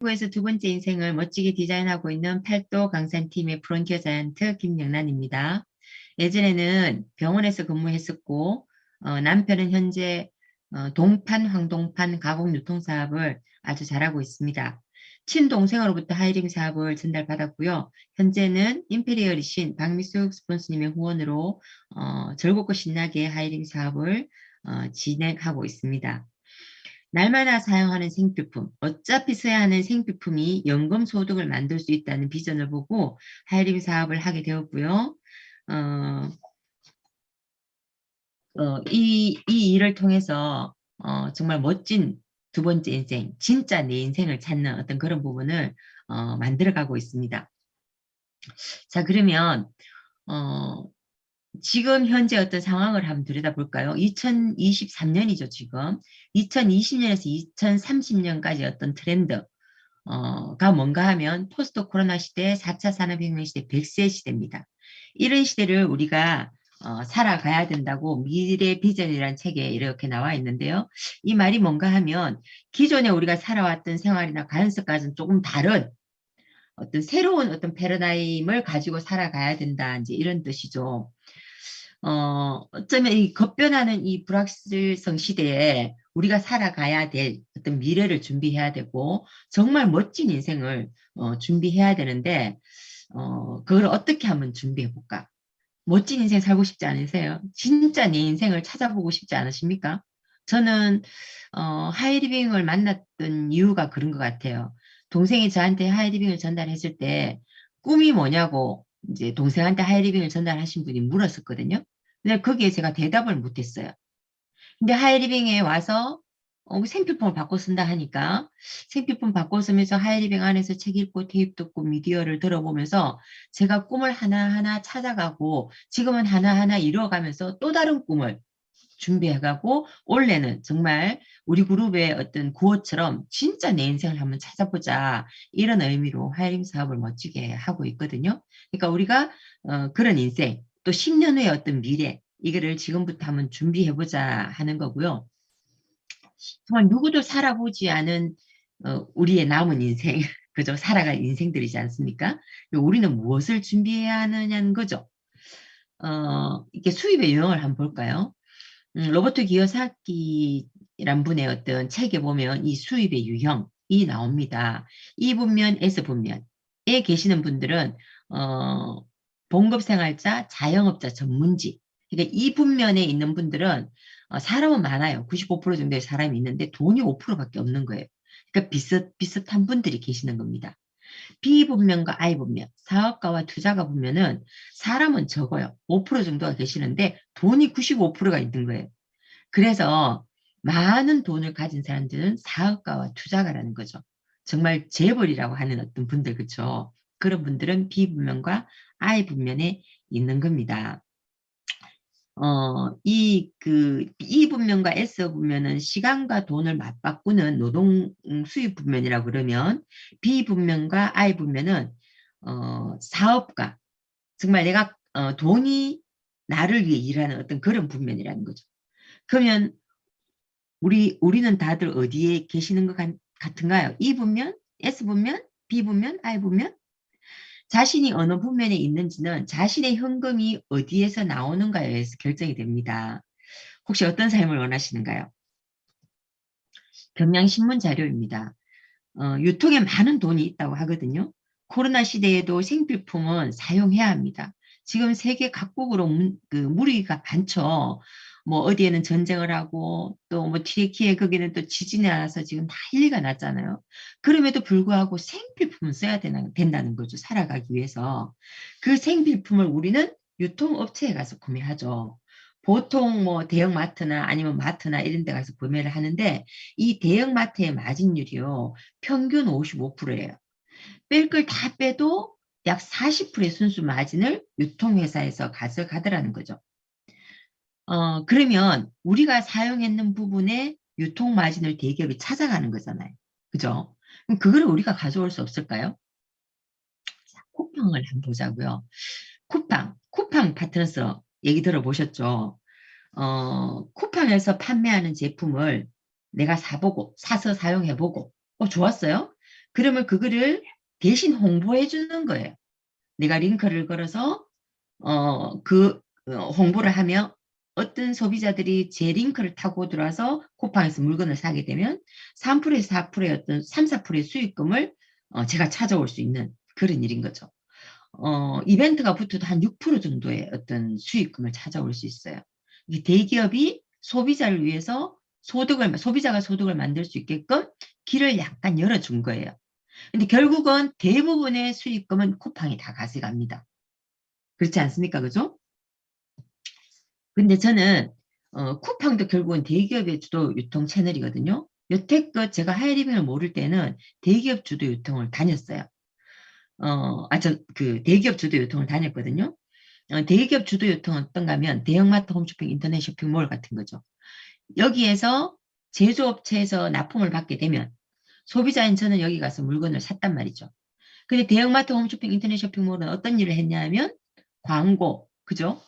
한국에서 두 번째 인생을 멋지게 디자인하고 있는 팔도 강산팀의 프론티어 자이언트 김영란입니다. 예전에는 병원에서 근무했었고 남편은 현재 동판, 황동판 가공 유통 사업을 아주 잘하고 있습니다. 친동생으로부터 하이링 사업을 전달받았고요. 현재는 임페리얼이신 박미숙 스폰서님의 후원으로 즐겁고 신나게 하이링 사업을 진행하고 있습니다. 날마다 사용하는 생필품, 어차피 써야 하는 생필품이 연금 소득을 만들 수 있다는 비전을 보고 하이림 사업을 하게 되었고요. 이 일을 통해서 정말 멋진 두 번째 인생, 진짜 내 인생을 찾는 어떤 그런 부분을 만들어가고 있습니다. 자, 그러면 지금 현재 어떤 상황을 한번 들여다볼까요? 2023년이죠, 지금. 2020년에서 2030년까지 어떤 트렌드, 가 뭔가 하면 포스트 코로나 시대, 4차 산업혁명 시대, 100세 시대입니다. 이런 시대를 우리가 살아가야 된다고 미래 비전이라는 책에 이렇게 나와 있는데요. 이 말이 뭔가 하면 기존에 우리가 살아왔던 생활이나 관습과는 조금 다른 어떤 새로운 어떤 패러다임을 가지고 살아가야 된다. 이제 이런 뜻이죠. 어쩌면 이 급변하는 이 불확실성 시대에 우리가 살아가야 될 어떤 미래를 준비해야 되고 정말 멋진 인생을 준비해야 되는데 그걸 어떻게 한번 준비해 볼까? 멋진 인생 살고 싶지 않으세요? 진짜 내 인생을 찾아보고 싶지 않으십니까? 저는 하이리빙을 만났던 이유가 그런 것 같아요. 동생이 저한테 하이리빙을 전달했을 때 꿈이 뭐냐고 이제 동생한테 하이리빙을 전달하신 분이 물었었거든요. 근데 거기에 제가 대답을 못했어요. 근데 하이리빙에 와서 생필품을 바꿔 쓴다 하니까 생필품 바꿔 쓰면서 하이리빙 안에서 책 읽고 테이프 듣고 미디어를 들어보면서 제가 꿈을 하나하나 찾아가고 지금은 하나하나 이루어가면서 또 다른 꿈을 준비해가고 올해는 정말 우리 그룹의 어떤 구호처럼 진짜 내 인생을 한번 찾아보자 이런 의미로 하이링 사업을 멋지게 하고 있거든요. 그러니까 우리가 그런 인생 또 10년 후의 어떤 미래 이거를 지금부터 한번 준비해보자 하는 거고요. 정말 누구도 살아보지 않은 우리의 남은 인생, 그죠? 살아갈 인생들이지 않습니까? 우리는 무엇을 준비해야 하느냐는 거죠. 이렇게 수입의 유형을 한번 볼까요? 로버트 기요사키란 분의 어떤 책에 보면 이 수입의 유형이 나옵니다. E 분면, S 분면에 계시는 분들은 봉급생활자, 자영업자, 전문직. 그러니까 이 분면에 있는 분들은 사람은 많아요. 95% 정도의 사람이 있는데 돈이 5%밖에 없는 거예요. 그러니까 비슷한 분들이 계시는 겁니다. B 분면과 I 분면, 사업가와 투자가 분면은 사람은 적어요. 5% 정도가 계시는데 돈이 95%가 있는 거예요. 그래서 많은 돈을 가진 사람들은 사업가와 투자가라는 거죠. 정말 재벌이라고 하는 어떤 분들, 그렇죠? 그런 분들은 B 분면과 I 분면에 있는 겁니다. 이 분면과 S 분면은 시간과 돈을 맞바꾸는 노동 수입 분면이라고 그러면 B 분면과 I 분면은 사업가, 정말 내가 돈이 나를 위해 일하는 어떤 그런 분면이라는 거죠. 그러면 우리는 다들 어디에 계시는 것 같은가요? E 분면, S 분면, B 분면, I 분면? 자신이 어느 분면에 있는지는 자신의 현금이 어디에서 나오는가에 의해서 결정이 됩니다. 혹시 어떤 삶을 원하시는가요? 경향신문 자료입니다. 유통에 많은 돈이 있다고 하거든요. 코로나 시대에도 생필품은 사용해야 합니다. 지금 세계 각국으로 무리가 많죠. 뭐 어디에는 전쟁을 하고 또 뭐 튀르키예 거기는 또 지진이 나서 지금 난리가 났잖아요. 그럼에도 불구하고 생필품은 써야 된다는 거죠. 살아가기 위해서. 그 생필품을 우리는 유통업체에 가서 구매하죠. 보통 뭐 대형마트나 아니면 마트나 이런 데 가서 구매를 하는데 이 대형마트의 마진율이요. 평균 55%예요. 뺄 걸 다 빼도 약 40%의 순수 마진을 유통회사에서 가져가더라는 거죠. 그러면 우리가 사용했는 부분에 유통 마진을 대기업이 찾아가는 거잖아요. 그죠? 그럼 그거를 우리가 가져올 수 없을까요? 자, 쿠팡을 한번 보자고요. 쿠팡 파트너스 얘기 들어보셨죠? 쿠팡에서 판매하는 제품을 내가 사서 사용해보고, 좋았어요? 그러면 그거를 대신 홍보해 주는 거예요. 내가 링크를 걸어서 홍보를 하며 어떤 소비자들이 제 링크를 타고 들어와서 쿠팡에서 물건을 사게 되면 3%에서 4%의 어떤 3, 4%의 수익금을 제가 찾아올 수 있는 그런 일인 거죠. 이벤트가 붙어도 한 6% 정도의 어떤 수익금을 찾아올 수 있어요. 대기업이 소비자를 위해서 소비자가 소득을 만들 수 있게끔 길을 약간 열어준 거예요. 근데 결국은 대부분의 수익금은 쿠팡이 다 가져갑니다. 그렇지 않습니까? 그죠? 근데 저는 쿠팡도 결국은 대기업의 주도 유통 채널이거든요. 여태껏 제가 하이리빙을 모를 때는 대기업 주도 유통을 다녔어요. 그 대기업 주도 유통을 다녔거든요. 대기업 주도 유통은 어떤가 하면 대형마트, 홈쇼핑, 인터넷 쇼핑몰 같은 거죠. 여기에서 제조업체에서 납품을 받게 되면 소비자인 저는 여기 가서 물건을 샀단 말이죠. 근데 대형마트, 홈쇼핑, 인터넷 쇼핑몰은 어떤 일을 했냐 하면 광고, 그죠?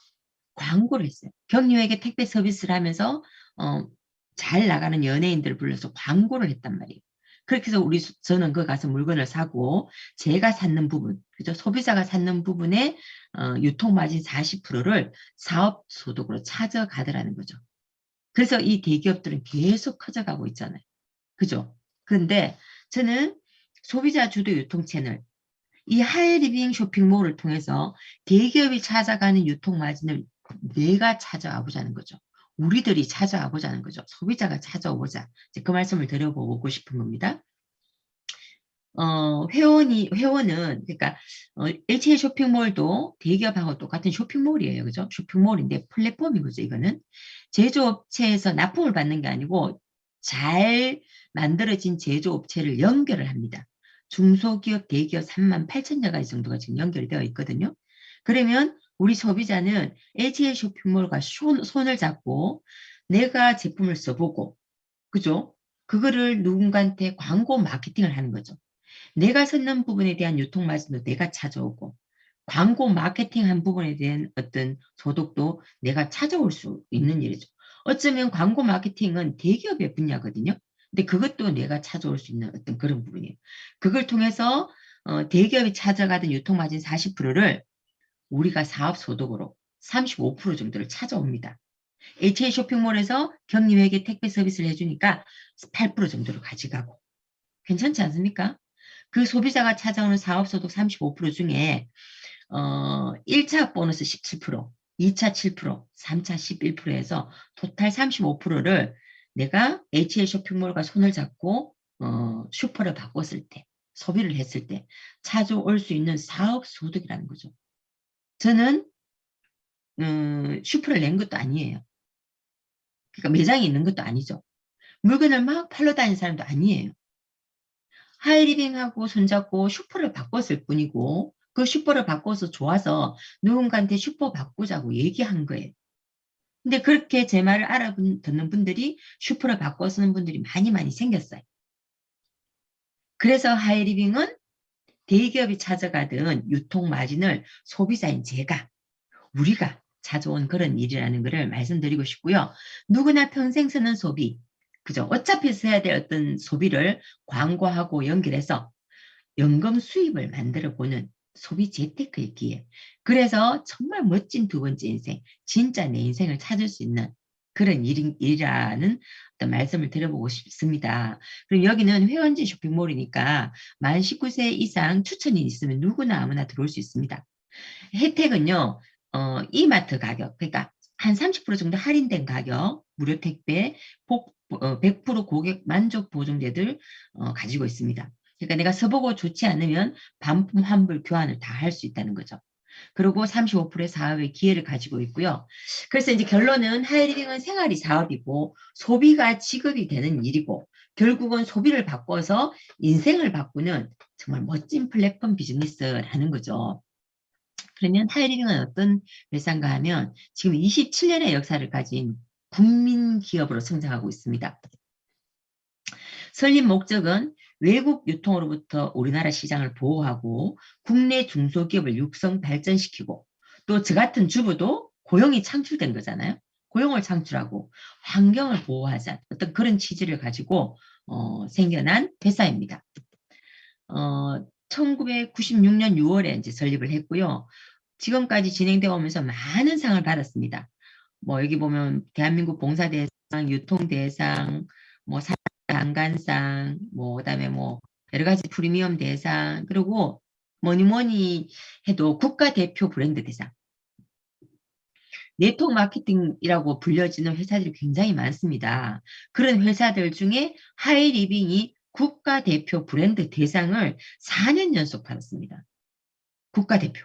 광고를 했어요. 격리에게 택배 서비스를 하면서 어, 잘 나가는 연예인들을 불러서 광고를 했단 말이에요. 그렇게 해서 저는 그 가서 물건을 사고 제가 샀는 부분, 그죠? 소비자가 샀는 부분에 유통마진 40%를 사업 소득으로 찾아가더라는 거죠. 그래서 이 대기업들은 계속 커져가고 있잖아요. 그죠? 그런데 저는 소비자 주도 유통 채널, 이 하이리빙 쇼핑몰을 통해서 대기업이 찾아가는 유통 마진을 내가 찾아와 보자는 거죠. 우리들이 찾아와 보자는 거죠. 소비자가 찾아오보자. 이제 그 말씀을 드려보고 싶은 겁니다. 회원은, 그러니까, LCL 쇼핑몰도 대기업하고 똑같은 쇼핑몰이에요. 그죠? 쇼핑몰인데 플랫폼인 거죠, 이거는. 제조업체에서 납품을 받는 게 아니고 잘 만들어진 제조업체를 연결을 합니다. 중소기업, 대기업 3만 8천여 가지 정도가 지금 연결이 되어 있거든요. 그러면 우리 소비자는 LCL 쇼핑몰과 손을 잡고 내가 제품을 써보고, 그죠? 그거를 누군가한테 광고 마케팅을 하는 거죠. 내가 썼는 부분에 대한 유통 마진도 내가 찾아오고 광고 마케팅한 부분에 대한 어떤 소득도 내가 찾아올 수 있는 일이죠. 어쩌면 광고 마케팅은 대기업의 분야거든요. 근데 그것도 내가 찾아올 수 있는 어떤 그런 부분이에요. 그걸 통해서 대기업이 찾아가던 유통 마진 40%를 우리가 사업 소득으로 35% 정도를 찾아옵니다. HA 쇼핑몰에서 격리회계 택배 서비스를 해주니까 8% 정도를 가져가고 괜찮지 않습니까? 그 소비자가 찾아오는 사업소득 35% 중에 1차 보너스 17%, 2차 7%, 3차 11%에서 토탈 35%를 내가 HL 쇼핑몰과 손을 잡고 슈퍼를 바꿨을 때, 소비를 했을 때 찾아올 수 있는 사업 소득이라는 거죠. 저는 슈퍼를 낸 것도 아니에요. 그러니까 매장이 있는 것도 아니죠. 물건을 막 팔러 다니는 사람도 아니에요. 하이리빙하고 손잡고 슈퍼를 바꿨을 뿐이고 그 슈퍼를 바꿔서 좋아서 누군가한테 슈퍼 바꾸자고 얘기한 거예요. 근데 그렇게 제 말을 알아듣는 분들이 슈퍼를 바꿔 쓰는 분들이 많이 많이 생겼어요. 그래서 하이리빙은 대기업이 찾아가던 유통 마진을 소비자인 우리가 찾아온 그런 일이라는 것을 말씀드리고 싶고요. 누구나 평생 쓰는 소비, 그죠? 어차피 써야 될 어떤 소비를 광고하고 연결해서 연금 수입을 만들어 보는 소비 재테크의 기회. 그래서 정말 멋진 두 번째 인생, 진짜 내 인생을 찾을 수 있는 그런 일이라는 어떤 말씀을 드려보고 싶습니다. 그럼 여기는 회원제 쇼핑몰이니까 만 19세 이상 추천이 있으면 누구나 아무나 들어올 수 있습니다. 혜택은요, 이마트 가격, 그러니까 한 30% 정도 할인된 가격, 무료 택배, 100% 고객 만족 보증제들 가지고 있습니다. 그러니까 내가 써보고 좋지 않으면 반품 환불 교환을 다 할 수 있다는 거죠. 그리고 35%의 사업의 기회를 가지고 있고요. 그래서 이제 결론은 하이리빙은 생활이 사업이고 소비가 직업이 되는 일이고 결국은 소비를 바꿔서 인생을 바꾸는 정말 멋진 플랫폼 비즈니스라는 거죠. 그러면 하이리빙은 어떤 회사인가 하면 지금 27년의 역사를 가진 국민 기업으로 성장하고 있습니다. 설립 목적은 외국 유통으로부터 우리나라 시장을 보호하고 국내 중소기업을 육성 발전시키고 또 저 같은 주부도 고용이 창출된 거잖아요. 고용을 창출하고 환경을 보호하자 어떤 그런 취지를 가지고 생겨난 회사입니다. 1996년 6월에 이제 설립을 했고요. 지금까지 진행되어 오면서 많은 상을 받았습니다. 뭐 여기 보면 대한민국 봉사대상, 유통대상, 뭐 장관상, 뭐 그다음에 뭐 여러 가지 프리미엄 대상, 그리고 뭐니 뭐니 해도 국가대표 브랜드 대상. 네트워크 마케팅이라고 불려지는 회사들이 굉장히 많습니다. 그런 회사들 중에 하이리빙이 국가대표 브랜드 대상을 4년 연속 받았습니다. 국가대표.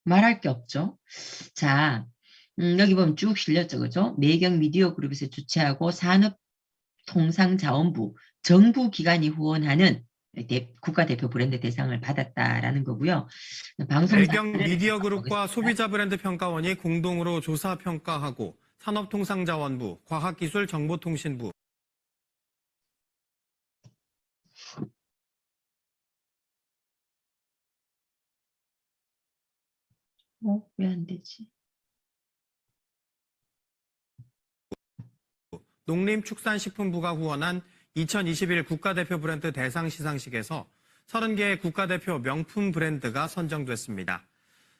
말할 게 없죠. 자, 여기 보면 쭉 실렸죠. 그죠? 매경 미디어 그룹에서 주최하고 산업통상자원부 정부 기관이 후원하는 국가대표 브랜드 대상을 받았다라는 거고요. 방송사 매경 미디어 그룹과 소비자 브랜드 평가원이 공동으로 조사 평가하고 산업통상자원부, 과학기술정보통신부, 왜 안 되지? 농림축산식품부가 후원한 2021 국가대표 브랜드 대상 시상식에서 30개의 국가대표 명품 브랜드가 선정됐습니다.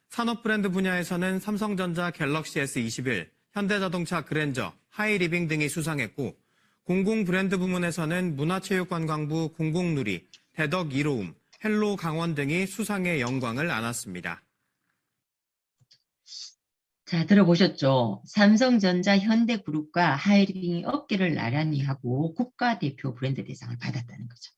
산업 브랜드 분야에서는 삼성전자 갤럭시 S21, 현대자동차 그랜저, 하이리빙 등이 수상했고, 공공 브랜드 부문에서는 문화체육관광부 공공누리, 대덕 이로움, 헬로 강원 등이 수상의 영광을 안았습니다. 자, 들어보셨죠? 삼성전자, 현대그룹과 하이리빙이 어깨를 나란히 하고 국가대표 브랜드 대상을 받았다는 거죠.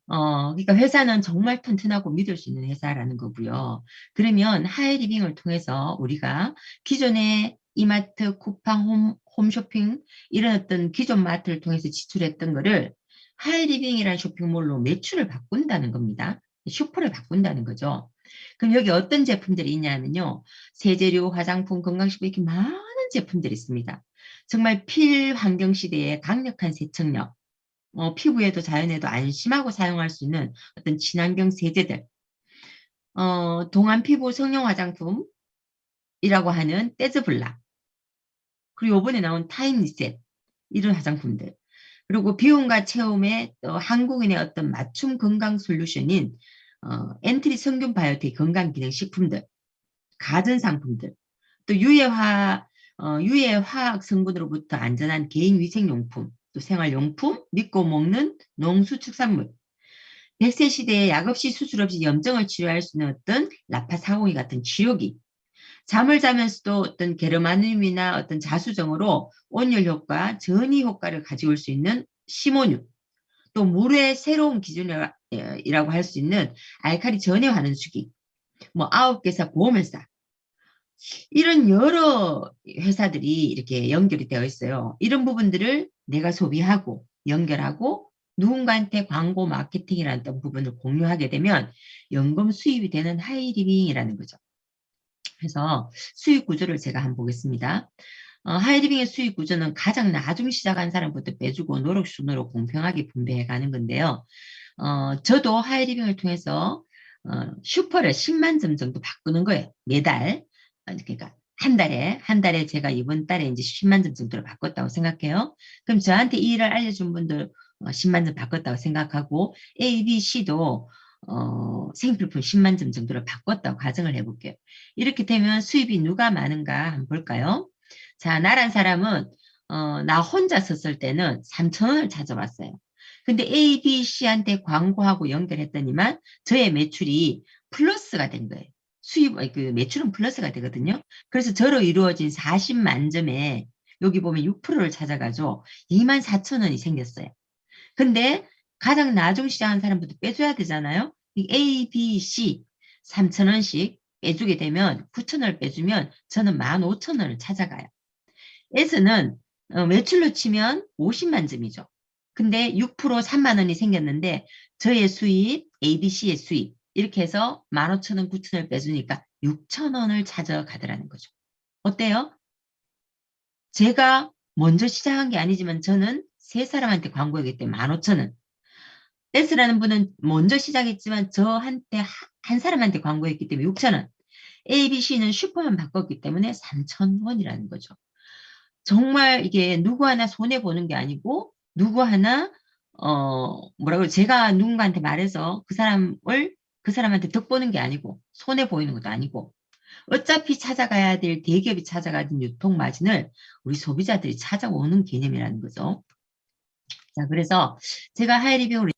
그러니까 회사는 정말 튼튼하고 믿을 수 있는 회사라는 거고요. 그러면 하이리빙을 통해서 우리가 기존의 이마트, 쿠팡, 홈쇼핑 이런 어떤 기존 마트를 통해서 지출했던 거를 하이리빙이라는 쇼핑몰로 매출을 바꾼다는 겁니다. 슈퍼를 바꾼다는 거죠. 그럼 여기 어떤 제품들이 있냐면요. 세제류, 화장품, 건강식품 이렇게 많은 제품들이 있습니다. 정말 필환경 시대의 강력한 세척력, 피부에도 자연에도 안심하고 사용할 수 있는 어떤 친환경 세제들, 동안 피부 성형 화장품이라고 하는 떼즈블라, 그리고 이번에 나온 타임 리셋, 이런 화장품들, 그리고 비움과 체험의 한국인의 어떤 맞춤 건강 솔루션인 엔트리 성균 바이오텍 건강기능식품들, 가전상품들, 또 유해 화학 성분으로부터 안전한 개인위생용품, 또 생활용품, 믿고 먹는 농수축산물, 100세 시대에 약 없이 수술 없이 염증을 치료할 수 있는 어떤 라파사공이 같은 치료기, 잠을 자면서도 어떤 게르마늄이나 어떤 자수정으로 온열 효과, 전이 효과를 가지고 올 수 있는 시모뉴, 또 물의 새로운 기준이라고 할 수 있는 알칼리 전해 환원수기, 뭐 9개사 보험회사, 이런 여러 회사들이 이렇게 연결이 되어 있어요. 이런 부분들을 내가 소비하고 연결하고 누군가한테 광고 마케팅이라는 어떤 부분을 공유하게 되면 연금 수입이 되는 하이리빙이라는 거죠. 그래서 수익 구조를 제가 한번 보겠습니다. 하이리빙의 수익 구조는 가장 나중 시작한 사람부터 빼주고 노력순으로 공평하게 분배해 가는 건데요. 저도 하이리빙을 통해서 슈퍼를 10만 점 정도 바꾸는 거예요. 매달. 그러니까 한 달에 제가 이번 달에 이제 10만 점 정도를 바꿨다고 생각해요. 그럼 저한테 이 일을 알려준 분들 10만 점 바꿨다고 생각하고 A, B, C도 생필품 10만 점 정도를 바꿨다고 가정을 해볼게요. 이렇게 되면 수입이 누가 많은가 한번 볼까요? 자, 나란 사람은 나 혼자 썼을 때는 3,000원을 찾아봤어요. 근데 A, B, C한테 광고하고 연결했더니만 저의 매출이 플러스가 된 거예요. 그 매출은 플러스가 되거든요. 그래서 저로 이루어진 40만 점에 여기 보면 6%를 찾아가죠. 24,000원이 생겼어요. 근데 가장 나중 시작한 사람부터 빼줘야 되잖아요. A, B, C 3,000원씩 빼주게 되면 9,000원을 빼주면 저는 15,000원을 찾아가요. S는 매출로 치면 50만 점이죠. 근데 6% 3만 원이 생겼는데 저의 수입, ABC의 수입 이렇게 해서 15,000원, 9,000원을 빼주니까 6,000원을 찾아가더라는 거죠. 어때요? 제가 먼저 시작한 게 아니지만 저는 세 사람한테 광고하기 때문에 15,000원. S라는 분은 먼저 시작했지만 저한테 한 사람한테 광고했기 때문에 6,000원. ABC는 슈퍼만 바꿨기 때문에 3,000원이라는 거죠. 정말 이게 누구 하나 손해보는 게 아니고 누구 하나 뭐라고, 제가 누군가한테 말해서 그 사람한테 덕 보는 게 아니고, 손해 보이는 것도 아니고, 어차피 찾아가야 될 대기업이 찾아가는 유통 마진을 우리 소비자들이 찾아오는 개념이라는 거죠. 자, 그래서 제가 하이리뷰를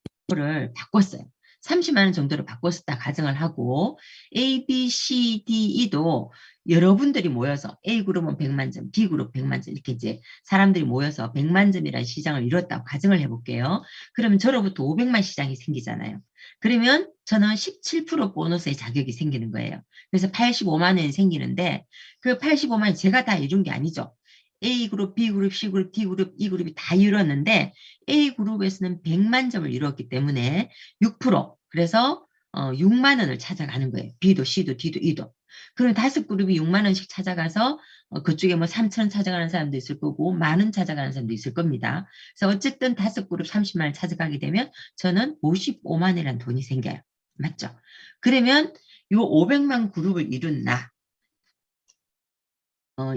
바꿨어요. 30만 원 정도로 바꿨었다 가정을 하고 A, B, C, D, E도 여러분들이 모여서 A그룹은 100만 점, B그룹 100만 점 이렇게 이제 사람들이 모여서 100만 점이라는 시장을 이뤘다고 가정을 해볼게요. 그러면 저로부터 500만 시장이 생기잖아요. 그러면 저는 17% 보너스의 자격이 생기는 거예요. 그래서 85만 원이 생기는데 그 85만 원이 제가 다 이룬 게 아니죠. A그룹, B그룹, C그룹, D그룹, E그룹이 다 이뤘는데 A그룹에서는 100만 점을 이뤘기 때문에 6%, 그래서 6만 원을 찾아가는 거예요. B도 C도 D도 E도. 그럼 5그룹이 6만 원씩 찾아가서 그쪽에 뭐 3천 원 찾아가는 사람도 있을 거고 10,000원 찾아가는 사람도 있을 겁니다. 그래서 어쨌든 5그룹 30만 원 찾아가게 되면 저는 55만 원이라는 돈이 생겨요. 맞죠? 그러면 요 500만 그룹을 이룬 나,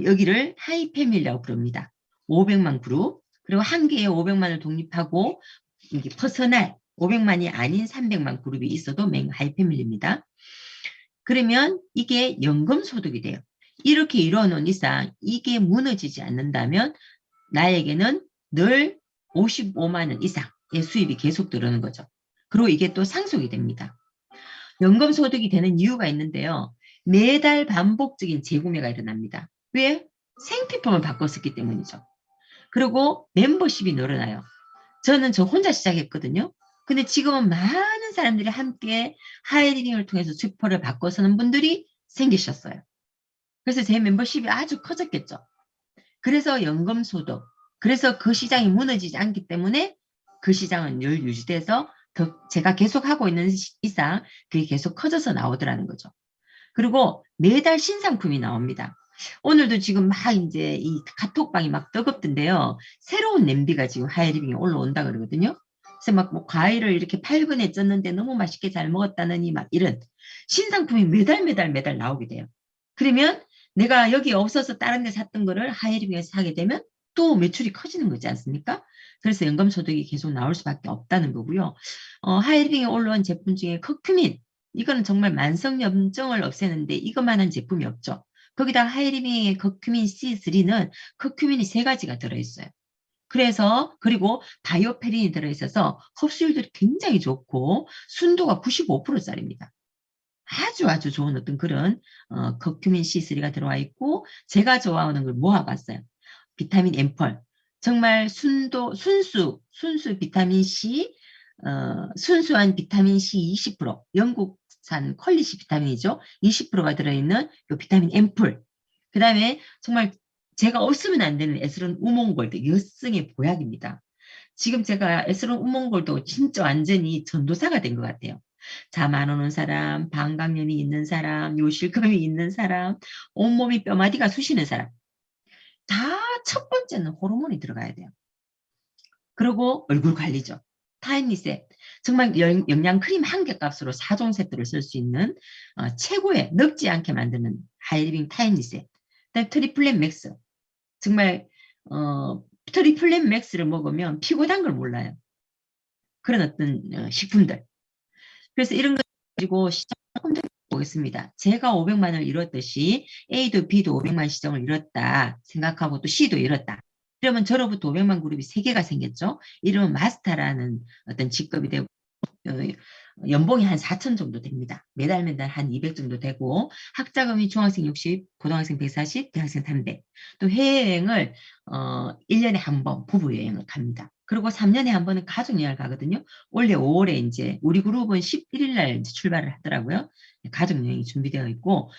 여기를 하이패밀리라고 부릅니다. 500만 그룹. 그리고 한 개에 500만을 독립하고 이게 퍼스널 500만이 아닌 300만 그룹이 있어도 하이패밀리입니다. 그러면 이게 연금소득이 돼요. 이렇게 이루어놓은 이상 이게 무너지지 않는다면 나에게는 늘 55만 원 이상의 수입이 계속 들어오는 거죠. 그리고 이게 또 상속이 됩니다. 연금소득이 되는 이유가 있는데요. 매달 반복적인 재구매가 일어납니다. 왜? 생필품을 바꿨었기 때문이죠. 그리고 멤버십이 늘어나요. 저는 저 혼자 시작했거든요. 근데 지금은 많은 사람들이 함께 하이리딩을 통해서 슈퍼를 바꿔 서는 분들이 생기셨어요. 그래서 제 멤버십이 아주 커졌겠죠. 그래서 연금소득, 그래서 그 시장이 무너지지 않기 때문에 그 시장은 늘 유지돼서 더 제가 계속 하고 있는 이상 그게 계속 커져서 나오더라는 거죠. 그리고 매달 신상품이 나옵니다. 오늘도 지금 막 이제 이 카톡방이 막 뜨겁던데요. 새로운 냄비가 지금 하이리빙에 올라온다 그러거든요. 그래서 막 뭐 과일을 이렇게 8분에 쪘는데 너무 맛있게 잘 먹었다느니 막 이런 신상품이 매달 나오게 돼요. 그러면 내가 여기 없어서 다른 데 샀던 거를 하이리빙에서 사게 되면 또 매출이 커지는 거지 않습니까? 그래서 연금소득이 계속 나올 수밖에 없다는 거고요. 하이리빙에 올라온 제품 중에 커큐민, 이거는 정말 만성염증을 없애는데 이것만한 제품이 없죠. 거기다 하이리빙의 커큐민 C3는 커큐민이 3가지가 들어있어요. 그래서 그리고 바이오페린이 들어있어서 흡수율도 굉장히 좋고 순도가 95%짜리입니다. 아주 좋은 어떤 그런 커큐민 C3가 들어와 있고 제가 좋아하는 걸 모아봤어요. 비타민 앰펄, 정말 순수 비타민 C, 순수한 비타민 C 20%, 영국산 퀄리시 비타민이죠. 20%가 들어있는 이 비타민 앰플. 그 다음에 정말 제가 없으면 안 되는 에스론 우몽골드, 여성의 보약입니다. 지금 제가 에스론 우몽골드 진짜 완전히 전도사가 된 것 같아요. 잠 안 오는 사람, 방광염이 있는 사람, 요실금이 있는 사람, 온몸이 뼈마디가 쑤시는 사람. 다 첫 번째는 호르몬이 들어가야 돼요. 그리고 얼굴 관리죠. 타임리셋. 정말 영양 크림 한 개 값으로 4종 세트를 쓸 수 있는 최고의 늙지 않게 만드는 하이리빙 타임리셋. 그다음에 트리플렛 맥스. 정말 트리플렛 맥스를 먹으면 피곤한 걸 몰라요. 그런 어떤 식품들. 그래서 이런 거 가지고 시장 조금 더 보겠습니다. 제가 500만을 이뤘듯이 A도 B도 500만 시장을 이뤘다 생각하고 또 C도 이뤘다. 그러면 저로부터 500만 그룹이 3개가 생겼죠. 이러면 마스터라는 어떤 직급이 되고 연봉이 한 4천 정도 됩니다. 매달 한 200 정도 되고 학자금이 중학생 60, 고등학생 140, 대학생 300. 또 해외여행을 1년에 한 번 부부 여행을 갑니다. 그리고 3년에 한 번은 가족여행을 가거든요. 올해 5월에 이제 우리 그룹은 11일 날 출발을 하더라고요. 가족여행이 준비되어 있고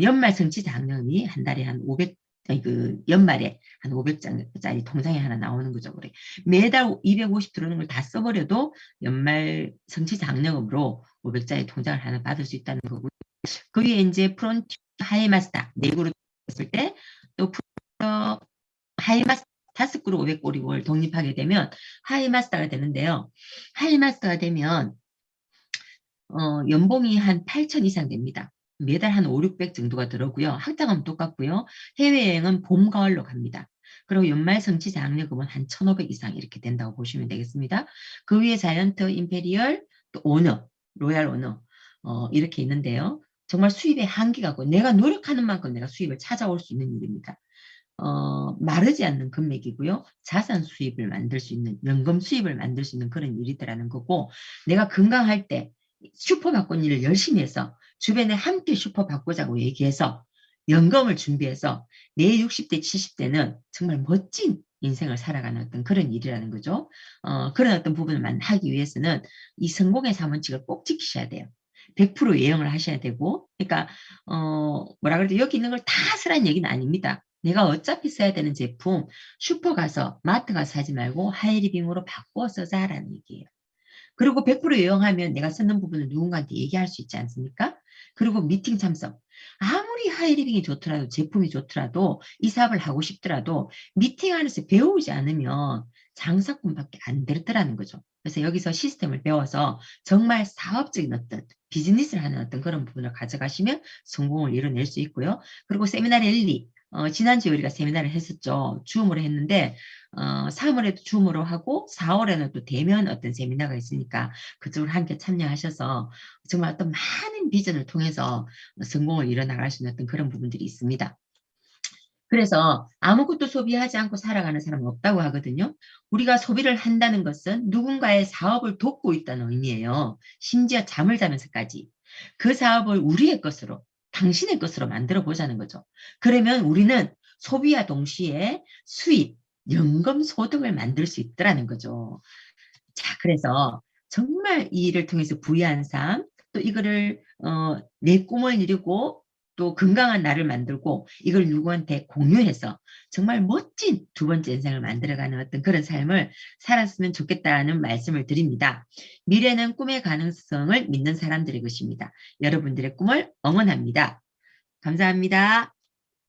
연말 성취장려금이 한 달에 한 500, 그 연말에 한 500장짜리 통장에 하나 나오는 거죠. 그래. 매달 250 들어오는 걸 다 써버려도 연말 성취장려금으로 500짜리 통장을 하나 받을 수 있다는 거고. 그 위에 이제 프론트 하이마스터 4그룹 했을 때 또 하이마스터 5그룹 500꼬리를 독립하게 되면 하이마스터가 되는데요. 하이마스터가 되면 연봉이 한 8천 이상 됩니다. 매달 한 5, 600 정도가 들어오고요. 학자금 똑같고요. 해외여행은 봄, 가을로 갑니다. 그리고 연말 성취 장려금은 한 1,500 이상 이렇게 된다고 보시면 되겠습니다. 그 위에 자이언트, 임페리얼, 또 오너, 로얄 오너 이렇게 있는데요. 정말 수입의 한계가 있고 내가 노력하는 만큼 내가 수입을 찾아올 수 있는 일입니다. 마르지 않는 금맥이고요. 자산 수입을 만들 수 있는, 연금 수입을 만들 수 있는 그런 일이더라는 거고, 내가 건강할 때 슈퍼 바꾼 일을 열심히 해서 주변에 함께 슈퍼 바꾸자고 얘기해서 연금을 준비해서 내 60대, 70대는 정말 멋진 인생을 살아가는 어떤 그런 일이라는 거죠. 그런 어떤 부분을 하기 위해서는 이 성공의 3원칙을 꼭 지키셔야 돼요. 100% 예형을 하셔야 되고, 그러니까 뭐라 그래도 여기 있는 걸 다 쓰라는 얘기는 아닙니다. 내가 어차피 써야 되는 제품 슈퍼 가서 마트 가서 사지 말고 하이리빙으로 바꿔 써자라는 얘기예요. 그리고 100% 요용하면 내가 쓰는 부분을 누군가한테 얘기할 수 있지 않습니까? 그리고 미팅 참석. 아무리 하이리빙이 좋더라도 제품이 좋더라도 이 사업을 하고 싶더라도 미팅 안에서 배우지 않으면 장사꾼밖에 안 되더라는 거죠. 그래서 여기서 시스템을 배워서 정말 사업적인 어떤 비즈니스를 하는 어떤 그런 부분을 가져가시면 성공을 이뤄낼 수 있고요. 그리고 세미나 랠리. 지난주에 우리가 세미나를 했었죠. 줌으로 했는데 3월에도 줌으로 하고 4월에는 또 대면 어떤 세미나가 있으니까 그쪽으로 함께 참여하셔서 정말 어떤 많은 비전을 통해서 성공을 이뤄나갈 수 있는 어떤 그런 부분들이 있습니다. 그래서 아무것도 소비하지 않고 살아가는 사람은 없다고 하거든요. 우리가 소비를 한다는 것은 누군가의 사업을 돕고 있다는 의미예요. 심지어 잠을 자면서까지. 그 사업을 우리의 것으로, 당신의 것으로 만들어 보자는 거죠. 그러면 우리는 소비와 동시에 수입, 연금 소득을 만들 수 있더라는 거죠. 자, 그래서 정말 이 일을 통해서 부유한 삶, 또 이거를 내 꿈을 이루고 또 건강한 나를 만들고 이걸 누구한테 공유해서 정말 멋진 두 번째 인생을 만들어가는 어떤 그런 삶을 살았으면 좋겠다는 말씀을 드립니다. 미래는 꿈의 가능성을 믿는 사람들의 것입니다. 여러분들의 꿈을 응원합니다. 감사합니다.